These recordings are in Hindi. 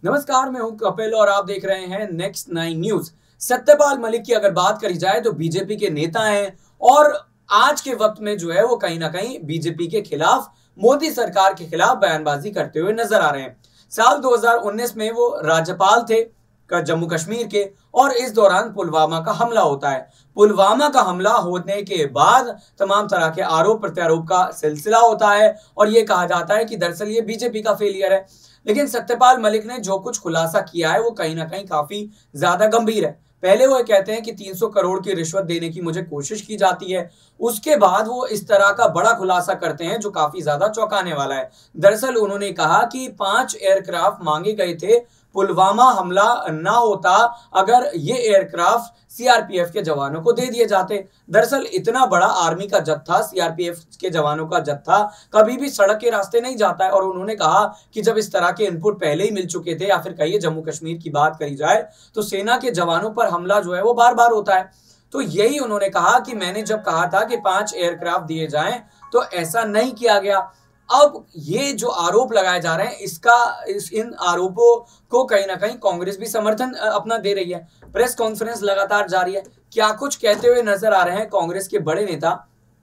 नमस्कार, मैं हूं कपिल और आप देख रहे हैं नेक्स्ट 9 न्यूज। सत्यपाल मलिक की अगर बात करी जाए तो बीजेपी के नेता हैं और आज के वक्त में जो है वो कहीं ना कहीं बीजेपी के खिलाफ, मोदी सरकार के खिलाफ बयानबाजी करते हुए नजर आ रहे हैं। साल 2019 में वो राज्यपाल थे जम्मू कश्मीर के और इस दौरान पुलवामा का हमला होता है। पुलवामा का हमला होने के बाद तमाम तरह के आरोप प्रत्यारोप का सिलसिला होता है और यह कहा जाता है कि दरअसल ये बीजेपी का फेलियर है। लेकिन सत्यपाल मलिक ने जो कुछ खुलासा किया है वो कहीं ना कहीं काफी ज्यादा गंभीर है। पहले वो कहते हैं कि 300 करोड़ की रिश्वत देने की मुझे कोशिश की जाती है, उसके बाद वो इस तरह का बड़ा खुलासा करते हैं जो काफी ज्यादा चौंकाने वाला है। दरअसल उन्होंने कहा कि 5 एयरक्राफ्ट मांगे गए थे, पुलवामा हमला ना होता अगर ये एयरक्राफ्ट सीआरपीएफ के जवानों को दे दिए जाते। दरअसल इतना बड़ा आर्मी का जत्था, सीआरपीएफ के जवानों का जत्था कभी भी सड़क के रास्ते नहीं जाता है। और उन्होंने कहा कि जब इस तरह के इनपुट पहले ही मिल चुके थे, या फिर कहिए जम्मू कश्मीर की बात करी जाए तो सेना के जवानों पर हमला जो है वो बार बार होता है। तो यही उन्होंने कहा कि मैंने जब कहा था कि 5 एयरक्राफ्ट दिए जाएं तो ऐसा नहीं किया गया। अब ये जो आरोप लगाए जा रहे हैं, इन आरोपों को कहीं ना कहीं कांग्रेस भी समर्थन अपना दे रही है। प्रेस कॉन्फ्रेंस लगातार जारी है। क्या कुछ कहते हुए नजर आ रहे हैं कांग्रेस के बड़े नेता,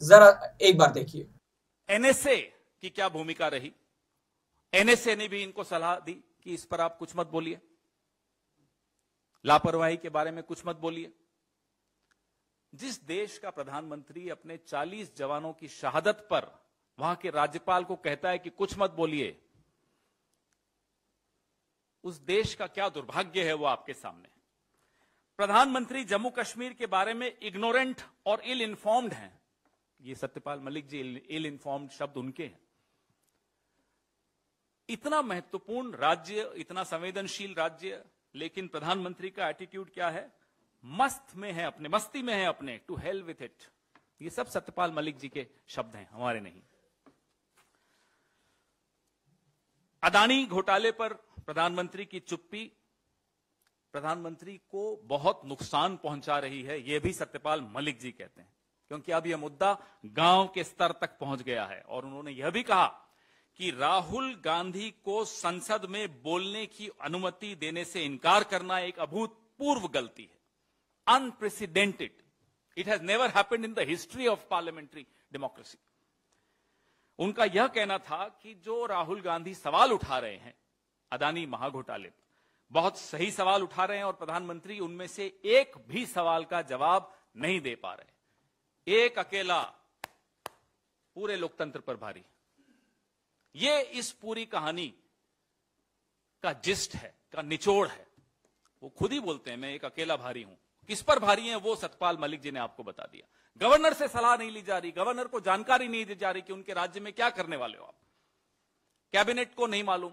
जरा एक बार देखिए। एनएसए की क्या भूमिका रही? एनएसए ने भी इनको सलाह दी कि इस पर आप कुछ मत बोलिए, लापरवाही के बारे में कुछ मत बोलिए। जिस देश का प्रधानमंत्री अपने 40 जवानों की शहादत पर वहां के राज्यपाल को कहता है कि कुछ मत बोलिए, उस देश का क्या दुर्भाग्य है वो आपके सामने। प्रधानमंत्री जम्मू कश्मीर के बारे में इग्नोरेंट और इल इन्फॉर्म्ड हैं। ये सत्यपाल मलिक जी इल इन्फॉर्म्ड शब्द उनके हैं। इतना महत्वपूर्ण राज्य, इतना संवेदनशील राज्य, लेकिन प्रधानमंत्री का एटीट्यूड क्या है? मस्त में है, अपने मस्ती में है, अपने टू हेल विथ इट। ये सब सत्यपाल मलिक जी के शब्द हैं, हमारे नहीं। अदानी घोटाले पर प्रधानमंत्री की चुप्पी प्रधानमंत्री को बहुत नुकसान पहुंचा रही है, यह भी सत्यपाल मलिक जी कहते हैं, क्योंकि अब यह मुद्दा गांव के स्तर तक पहुंच गया है। और उन्होंने यह भी कहा कि राहुल गांधी को संसद में बोलने की अनुमति देने से इनकार करना एक अभूतपूर्व गलती है, unprecedented. It has never happened in the history of parliamentary democracy. उनका यह कहना था कि जो राहुल गांधी सवाल उठा रहे हैं अदानी महाघोटाले पर, बहुत सही सवाल उठा रहे हैं और प्रधानमंत्री उनमें से एक भी सवाल का जवाब नहीं दे पा रहे। एक अकेला पूरे लोकतंत्र पर भारी। ये इस पूरी कहानी का जिस्ट है, का निचोड़ है। वो खुद ही बोलते हैं मैं एक अकेला भारी हूं। किस पर भारी हैं वो सत्यपाल मलिक जी ने आपको बता दिया। गवर्नर से सलाह नहीं ली जा रही, गवर्नर को जानकारी नहीं दी जा रही कि उनके राज्य में क्या करने वाले हो आप। कैबिनेट को नहीं मालूम,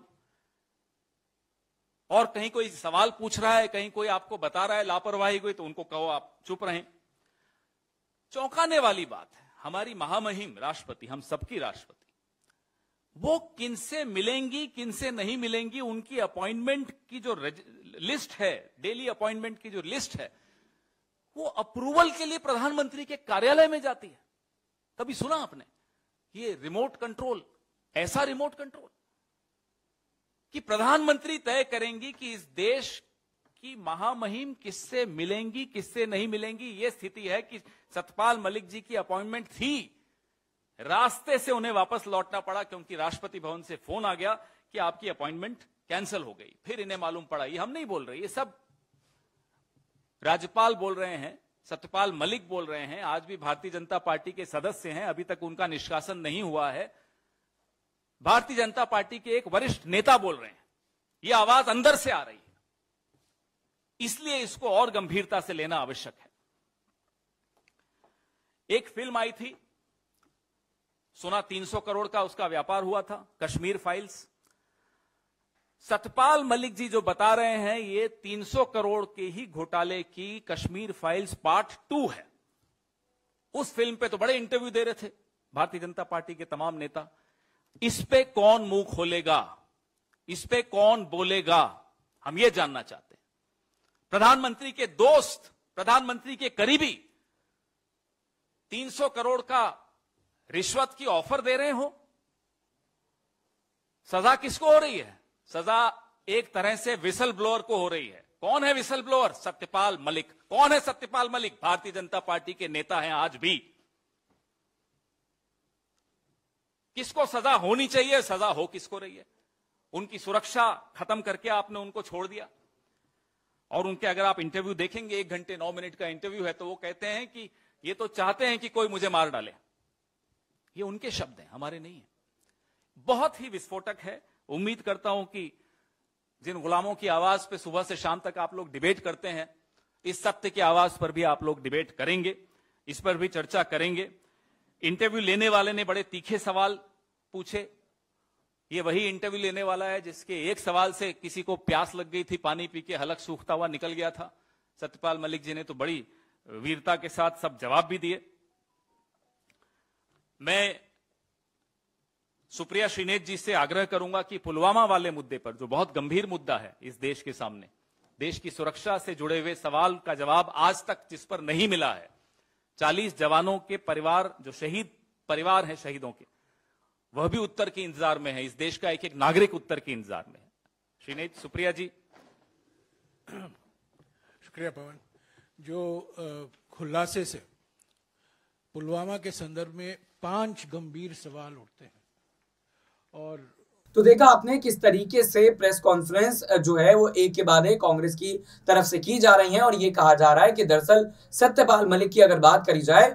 और कहीं कोई सवाल पूछ रहा है, कहीं कोई आपको बता रहा है लापरवाही हुई, तो उनको कहो आप चुप रहें। चौंकाने वाली बात है, हमारी महामहिम राष्ट्रपति, हम सबकी राष्ट्रपति, वो किनसे मिलेंगी किनसे नहीं मिलेंगी, उनकी अपॉइंटमेंट की जो लिस्ट है, डेली अपॉइंटमेंट की जो लिस्ट है, वो अप्रूवल के लिए प्रधानमंत्री के कार्यालय में जाती है। कभी सुना आपने ये रिमोट कंट्रोल? ऐसा रिमोट कंट्रोल कि प्रधानमंत्री तय करेंगी कि इस देश की महामहिम किससे मिलेंगी किससे नहीं मिलेंगी। यह स्थिति है कि सत्यपाल मलिक जी की अपॉइंटमेंट थी, रास्ते से उन्हें वापस लौटना पड़ा क्योंकि राष्ट्रपति भवन से फोन आ गया कि आपकी अपॉइंटमेंट कैंसिल हो गई। फिर इन्हें मालूम पड़ा। ये हम नहीं बोल रहे, ये सब राज्यपाल बोल रहे हैं, सत्यपाल मलिक बोल रहे हैं। आज भी भारतीय जनता पार्टी के सदस्य हैं, अभी तक उनका निष्कासन नहीं हुआ है। भारतीय जनता पार्टी के एक वरिष्ठ नेता बोल रहे हैं। यह आवाज अंदर से आ रही है, इसलिए इसको और गंभीरता से लेना आवश्यक है। एक फिल्म आई थी, सुना 300 करोड़ का उसका व्यापार हुआ था, कश्मीर फाइल्स। सत्यपाल मलिक जी जो बता रहे हैं ये 300 करोड़ के ही घोटाले की कश्मीर फाइल्स पार्ट 2 है। उस फिल्म पे तो बड़े इंटरव्यू दे रहे थे भारतीय जनता पार्टी के तमाम नेता। इस पे कौन मुंह खोलेगा, इस पे कौन बोलेगा, हम ये जानना चाहते हैं। प्रधानमंत्री के दोस्त, प्रधानमंत्री के करीबी 300 करोड़ का रिश्वत की ऑफर दे रहे हो। सजा किसको हो रही है? सजा एक तरह से विसल ब्लोअर को हो रही है। कौन है विसल ब्लोअर? सत्यपाल मलिक। कौन है सत्यपाल मलिक? भारतीय जनता पार्टी के नेता हैं आज भी। किसको सजा होनी चाहिए, सजा हो किसको रही है? उनकी सुरक्षा खत्म करके आपने उनको छोड़ दिया। और उनके अगर आप इंटरव्यू देखेंगे, 1 घंटे 9 मिनट का इंटरव्यू है, तो वो कहते हैं कि ये तो चाहते हैं कि कोई मुझे मार डाले। ये उनके शब्द हैं, हमारे नहीं है। बहुत ही विस्फोटक है। उम्मीद करता हूं कि जिन गुलामों की आवाज पे सुबह से शाम तक आप लोग डिबेट करते हैं, इस सत्य की आवाज पर भी आप लोग डिबेट करेंगे, इस पर भी चर्चा करेंगे। इंटरव्यू लेने वाले ने बड़े तीखे सवाल पूछे। ये वही इंटरव्यू लेने वाला है जिसके एक सवाल से किसी को प्यास लग गई थी, पानी पी के हलक सूखता हुआ निकल गया था। सत्यपाल मलिक जी ने तो बड़ी वीरता के साथ सब जवाब भी दिए। मैं सुप्रिया श्रीनेत जी से आग्रह करूंगा कि पुलवामा वाले मुद्दे पर, जो बहुत गंभीर मुद्दा है इस देश के सामने, देश की सुरक्षा से जुड़े हुए सवाल का जवाब आज तक जिस पर नहीं मिला है, 40 जवानों के परिवार, जो शहीद परिवार हैं शहीदों के, वह भी उत्तर के इंतजार में है। इस देश का एक एक नागरिक उत्तर के इंतजार में है। श्रीनेत, सुप्रिया जी। शुक्रिया पवन। जो खुलासे से पुलवामा के संदर्भ में 5 गंभीर सवाल उठते हैं। और तो देखा आपने किस तरीके से प्रेस कॉन्फ्रेंस जो है वो एक के बाद एक कांग्रेस की तरफ से की जा रही है, और ये कहा जा रहा है कि दरअसल सत्यपाल मलिक की अगर बात करी जाए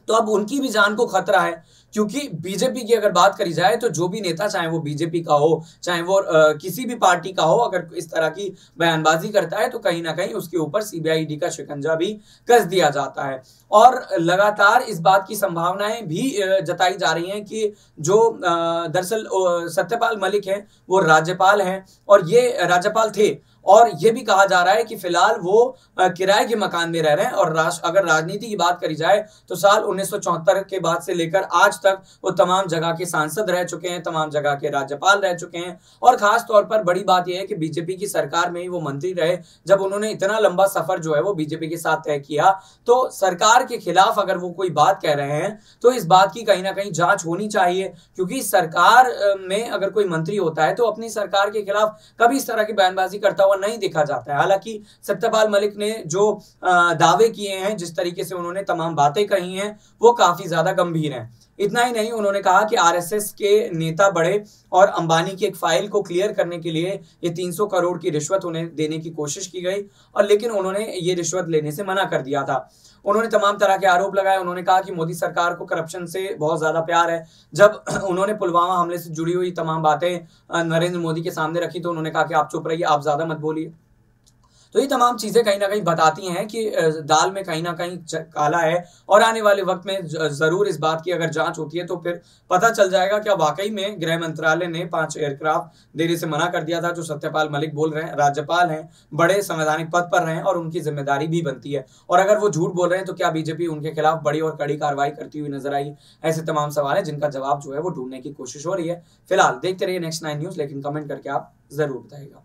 तो अब उनकी भी जान को खतरा है, क्योंकि बीजेपी की अगर बात करी जाए तो जो भी नेता, चाहे वो बीजेपी का हो, चाहे वो किसी भी पार्टी का हो, अगर इस तरह की बयानबाजी करता है तो कहीं ना कहीं उसके ऊपर सीबीआई का शिकंजा भी कस दिया जाता है। और लगातार इस बात की संभावनाएं भी जताई जा रही हैं कि जो दरअसल सत्यपाल मलिक हैं वो राज्यपाल हैं, और ये राज्यपाल थे, और ये भी कहा जा रहा है कि फिलहाल वो किराए के मकान में रह रहे हैं। और अगर राजनीति की बात करी जाए तो साल 1974 के बाद से लेकर आज तक वो तमाम जगह के सांसद रह चुके हैं, तमाम जगह के राज्यपाल रह चुके हैं, और खास तौर पर बड़ी बात यह है कि बीजेपी की सरकार में ही वो मंत्री रहे। जब उन्होंने इतना लंबा सफर जो है वो बीजेपी के साथ तय किया, तो सरकार के खिलाफ अगर वो कोई बात कह रहे हैं तो इस बात की कहीं ना कहीं जांच होनी चाहिए, क्योंकि सरकार में अगर कोई मंत्री होता है तो अपनी सरकार के खिलाफ कभी इस तरह की बयानबाजी करता हुआ नहीं देखा जाता है। हालांकि सत्यपाल मलिक ने जो दावे किए हैं, जिस तरीके से उन्होंने तमाम बातें कही हैं, वो काफी ज्यादा गंभीर हैं। इतना ही नहीं, उन्होंने कहा कि आरएसएस के नेता बढ़े और अंबानी की एक फाइल को क्लियर करने के लिए ये 300 करोड़ की रिश्वत उन्हें देने की कोशिश की गई, और लेकिन उन्होंने ये रिश्वत लेने से मना कर दिया था। उन्होंने तमाम तरह के आरोप लगाए। उन्होंने कहा कि मोदी सरकार को करप्शन से बहुत ज्यादा प्यार है। जब उन्होंने पुलवामा हमले से जुड़ी हुई तमाम बातें नरेंद्र मोदी के सामने रखी तो उन्होंने कहा कि आप चुप रहिए, आप ज्यादा मत बोलिए। तो ये तमाम चीजें कहीं ना कहीं बताती हैं कि दाल में कहीं ना कहीं काला है, और आने वाले वक्त में जरूर इस बात की अगर जांच होती है तो फिर पता चल जाएगा कि वाकई में गृह मंत्रालय ने 5 एयरक्राफ्ट देने से मना कर दिया था, जो सत्यपाल मलिक बोल रहे हैं, राज्यपाल हैं, बड़े संवैधानिक पद पर रहे हैं, और उनकी जिम्मेदारी भी बनती है। और अगर वो झूठ बोल रहे हैं तो क्या बीजेपी उनके खिलाफ बड़ी और कड़ी कार्रवाई करती हुई नजर आई? ऐसे तमाम सवाल है जिनका जवाब जो है वो ढूंढने की कोशिश हो रही है। फिलहाल देखते रहिए नेक्स्ट 9 न्यूज, लेकिन कमेंट करके आप जरूर बताइएगा।